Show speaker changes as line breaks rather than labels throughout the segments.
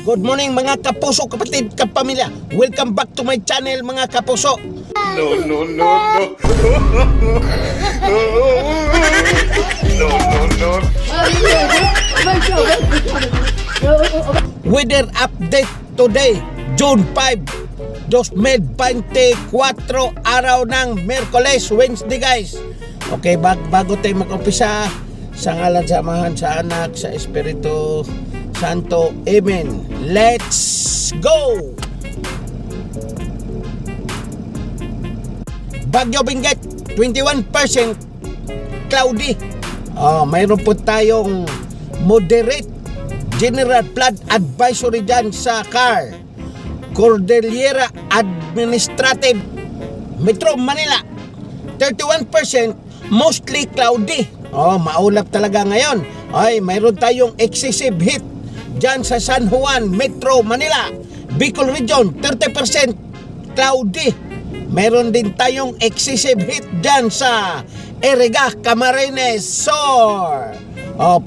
Good morning mga kapuso, kapatid, kapamilya. Welcome back to my channel mga kapuso.
No, no, no, no. No, no, no.
Weather update today, June 5, 2024, araw ng Miyerkules, Wednesday guys. Okay, bago tayo mag-umpisa, sa ngalan, sa Amahan, sa Anak, sa Espiritu Santo, Amen. Let's go! Baguio Benguet, 21% cloudy. Mayroon po tayong moderate general flood advisory dyan sa CAR, Cordillera Administrative, Metro Manila. 31% mostly cloudy. Maulap talaga ngayon. Mayroon tayong excessive heat dyan sa San Juan, Metro Manila. Bicol Region, 30% cloudy. Mayroon din tayong excessive heat dyan sa Erega, Camarines Sur.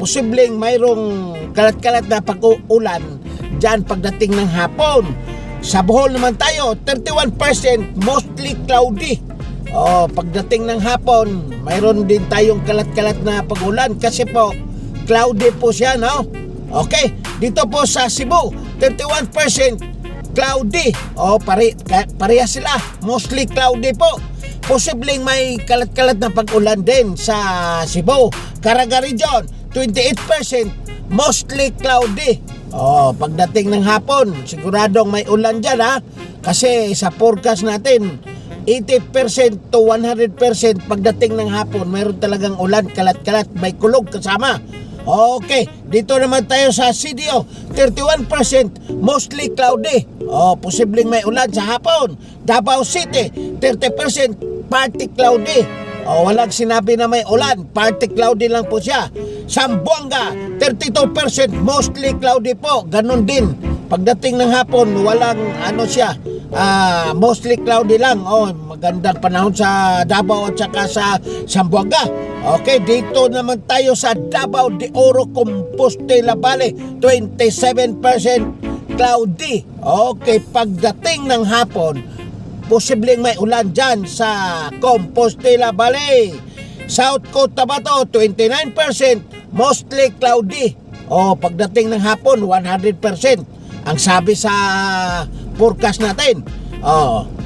Posibleng mayroong kalat-kalat na pag-uulan dyan pagdating ng hapon. Sa Bohol naman tayo, 31% mostly cloudy. Pagdating ng hapon, mayroon din tayong kalat-kalat na pag-ulan kasi po cloudy po siya, no? Okay, dito po sa Cebu, 31% cloudy. Pareha sila, mostly cloudy po. Posibleng may kalat-kalat na pag-ulan din sa Cebu. Caraga Region, 28% mostly cloudy. Pagdating ng hapon, siguradong may ulan dyan, ha? Kasi sa forecast natin, 80% to 100% pagdating ng hapon, mayroon talagang ulan, kalat-kalat, may kulog kasama. Okay, dito naman tayo sa CDO, 31% mostly cloudy. Posibleng may ulan sa hapon. Davao City, 30% partly cloudy. Walang sinabi na may ulan, partly cloudy lang po siya. Zamboanga, 32% mostly cloudy po. Ganon din. Pagdating ng hapon, walang mostly cloudy lang. Magandang panahon sa Davao at saka sa Zamboanga. Okay, dito naman tayo sa Davao de Oro, Compostela Valley, 27% cloudy. Okay, pagdating ng hapon, posibleng may ulan dyan sa Compostela Valley. South Cotabato, 29% mostly cloudy. Pagdating ng hapon, 100%. Ang sabi sa forecast natin,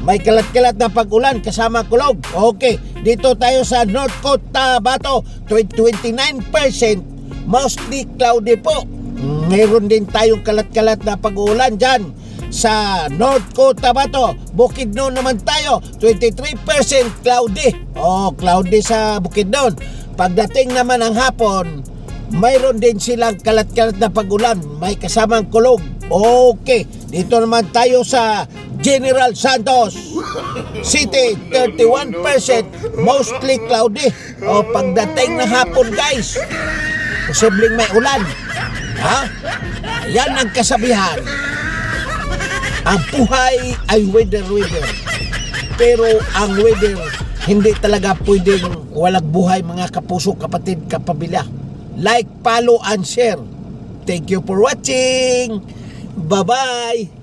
may kalat-kalat na pag-ulan kasama kulog. Okay, dito tayo sa North Cotabato, 29% mostly cloudy po. Mayroon din tayong kalat-kalat na pag-ulan dyan sa North Cotabato. Bukidnon naman tayo, 23% cloudy. Cloudy sa Bukidnon. Pagdating naman ng hapon, mayroon din silang kalat-kalat na pag-ulan, may kasamang kulog. Okay, dito naman tayo sa General Santos City, 31% mostly cloudy. Pagdating ng hapon guys, posibleng may ulan. Yan ang kasabihan. Ang buhay ay weather. Pero ang weather, hindi talaga pwedeng walang buhay mga kapuso, kapatid, kapamilya. Like, follow, and share. Thank you for watching. Bye-bye.